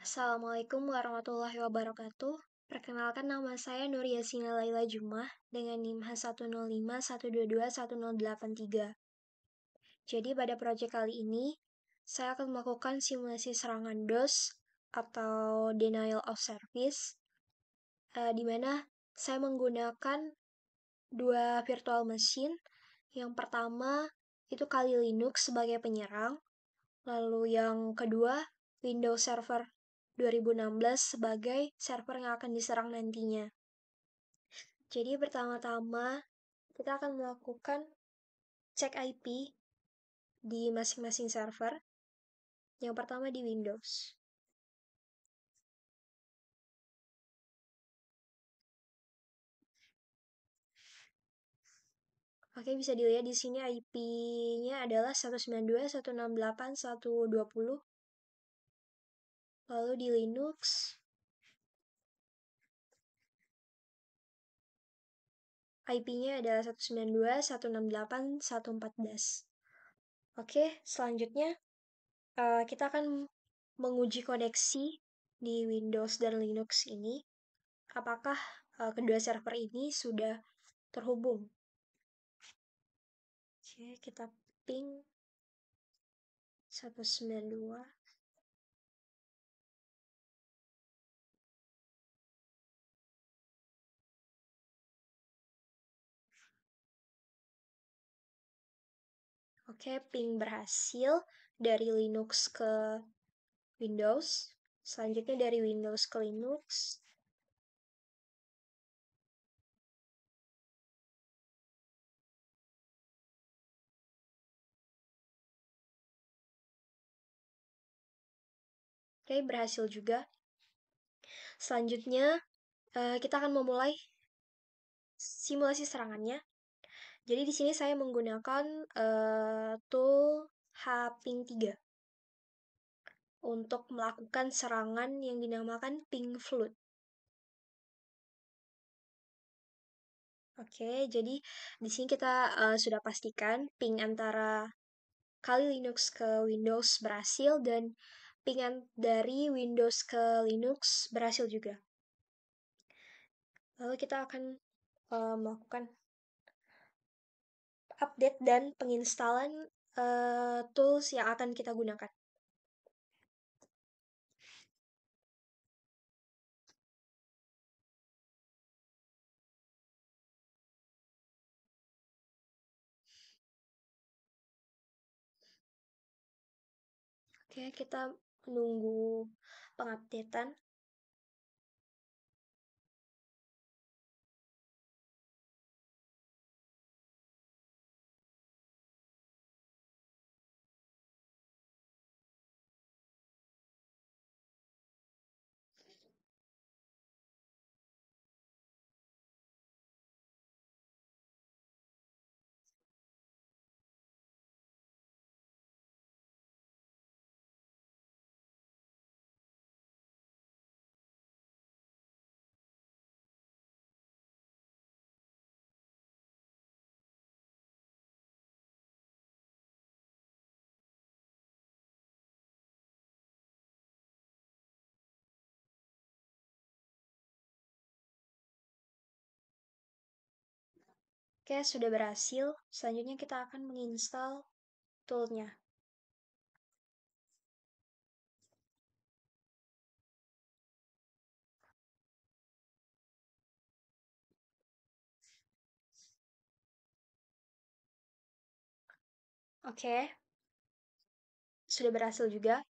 Assalamualaikum warahmatullahi wabarakatuh. Perkenalkan nama saya Nur Yasina Laila Jumah dengan NIM H10512211083. Jadi pada proyek kali ini, saya akan melakukan simulasi serangan DOS atau Denial of Service, di mana saya menggunakan dua virtual machine. Yang pertama itu Kali Linux sebagai penyerang, lalu yang kedua Windows Server 2016 sebagai server yang akan diserang nantinya. Jadi pertama-tama kita akan melakukan cek IP di masing-masing server. Yang pertama di Windows. Oke, bisa dilihat di sini IP-nya adalah 192.168.120. Lalu di Linux IP-nya adalah 192.168.114. Oke, selanjutnya kita akan menguji koneksi di Windows dan Linux ini. Apakah kedua server ini sudah terhubung? Oke, kita ping 192. Oke, ping berhasil dari Linux ke Windows. Selanjutnya dari Windows ke Linux. Oke, berhasil juga. Selanjutnya kita akan memulai simulasi serangannya. Jadi di sini saya menggunakan tool Hping3 untuk melakukan serangan yang dinamakan ping flood. Oke, jadi di sini kita sudah pastikan ping antara Kali Linux ke Windows berhasil dan ping dari Windows ke Linux berhasil juga. Lalu kita akan melakukan update dan penginstalan tools yang akan kita gunakan. Oke, kita menunggu pengupdatean. Oke, sudah berhasil. Selanjutnya kita akan menginstal toolnya. Oke, sudah berhasil juga.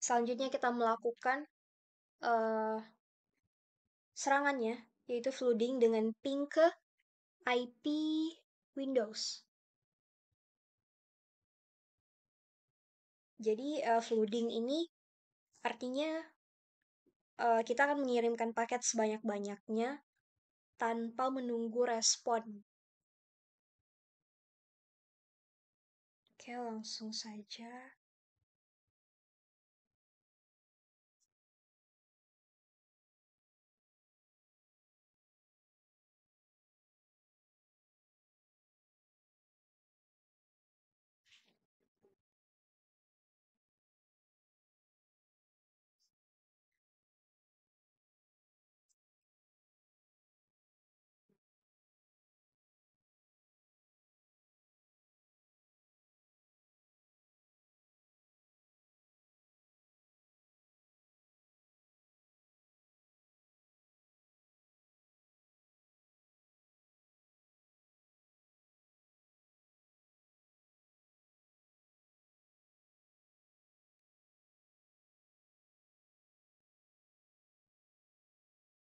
Selanjutnya kita melakukan serangannya, yaitu flooding dengan ping ke IP Windows. Jadi flooding ini artinya kita akan mengirimkan paket sebanyak-banyaknya tanpa menunggu respon. Oke, langsung saja.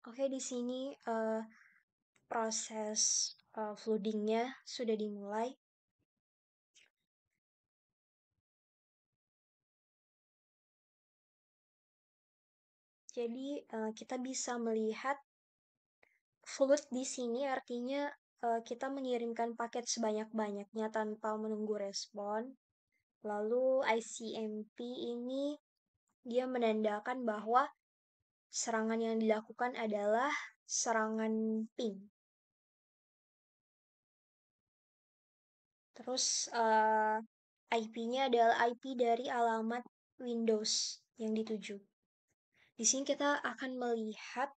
Oke, di sini proses floodingnya sudah dimulai. Jadi kita bisa melihat flood di sini artinya kita mengirimkan paket sebanyak-banyaknya tanpa menunggu respon. Lalu ICMP ini dia menandakan bahwa serangan yang dilakukan adalah serangan ping. Terus IP-nya adalah IP dari alamat Windows yang dituju. Di sini kita akan melihat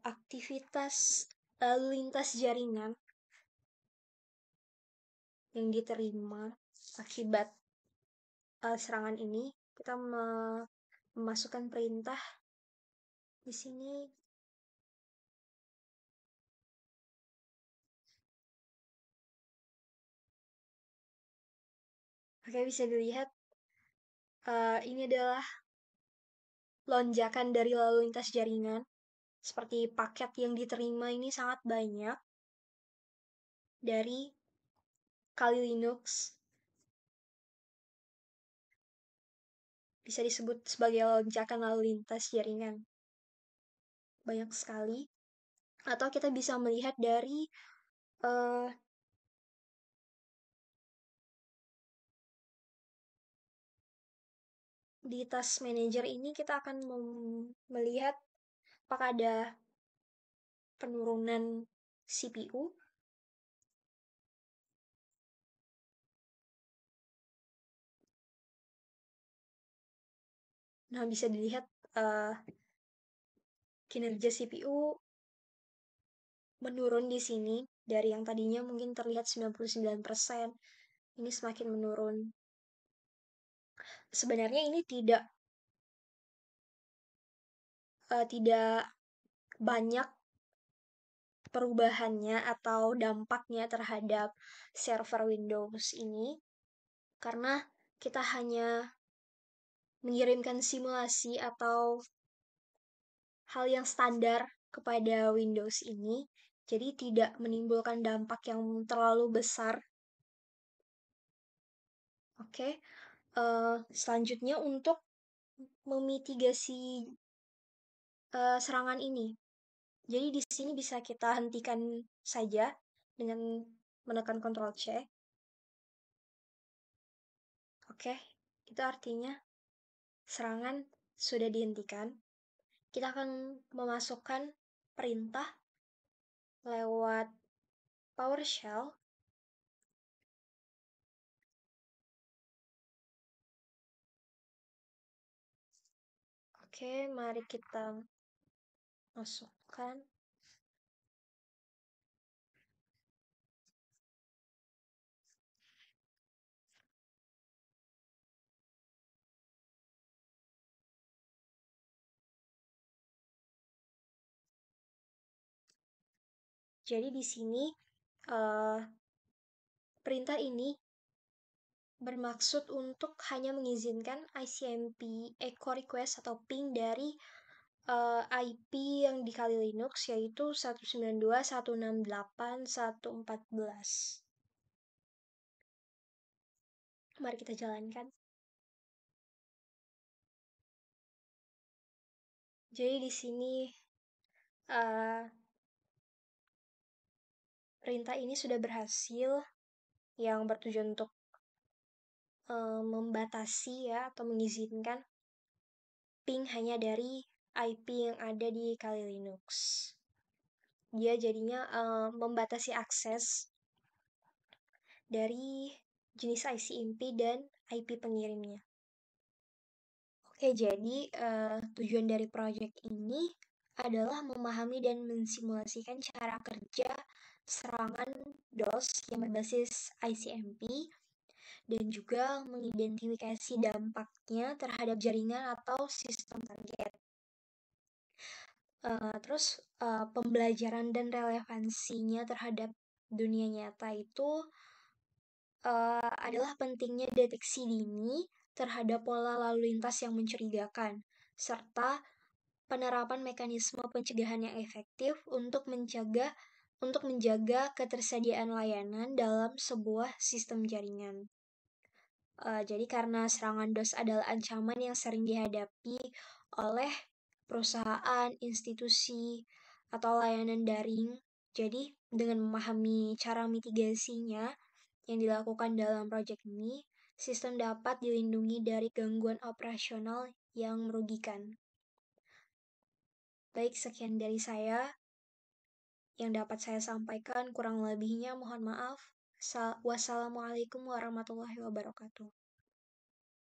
aktivitas lalu lintas jaringan yang diterima akibat serangan ini. Kita memasukkan perintah di sini. Oke, bisa dilihat ini adalah lonjakan dari lalu lintas jaringan. Seperti paket yang diterima ini sangat banyak dari Kali Linux. Bisa disebut sebagai lonjakan lalu lintas jaringan. Banyak sekali. Atau kita bisa melihat dari uh, di task manager ini kita akan melihat apakah ada penurunan CPU. Nah, bisa dilihat kinerja CPU menurun di sini dari yang tadinya mungkin terlihat 99%, ini semakin menurun. Sebenarnya ini tidak banyak perubahannya atau dampaknya terhadap server Windows ini karena kita hanya mengirimkan simulasi atau hal yang standar kepada Windows ini, jadi tidak menimbulkan dampak yang terlalu besar. Oke, selanjutnya untuk memitigasi serangan ini. Jadi di sini bisa kita hentikan saja dengan menekan Ctrl C. Oke, itu artinya serangan sudah dihentikan. Kita akan memasukkan perintah lewat PowerShell. Oke, mari kita masukkan. Jadi di sini perintah ini bermaksud untuk hanya mengizinkan ICMP echo request atau ping dari IP yang di Kali Linux yaitu 192.168.114. Mari kita jalankan. Jadi di sini perintah ini sudah berhasil yang bertujuan untuk membatasi ya atau mengizinkan ping hanya dari IP yang ada di Kali Linux. Dia jadinya membatasi akses dari jenis ICMP dan IP pengirimnya. Oke, jadi tujuan dari proyek ini adalah memahami dan mensimulasikan cara kerja serangan DOS yang berbasis ICMP dan juga mengidentifikasi dampaknya terhadap jaringan atau sistem target. Terus pembelajaran dan relevansinya terhadap dunia nyata itu adalah pentingnya deteksi dini terhadap pola lalu lintas yang mencurigakan. serta penerapan mekanisme pencegahan yang efektif untuk menjaga ketersediaan layanan dalam sebuah sistem jaringan. Jadi karena serangan DOS adalah ancaman yang sering dihadapi oleh perusahaan, institusi, atau layanan daring. Jadi dengan memahami cara mitigasinya yang dilakukan dalam proyek ini, sistem dapat dilindungi dari gangguan operasional yang merugikan. Baik, sekian dari saya yang dapat saya sampaikan. Kurang lebihnya mohon maaf. Wassalamualaikum warahmatullahi wabarakatuh.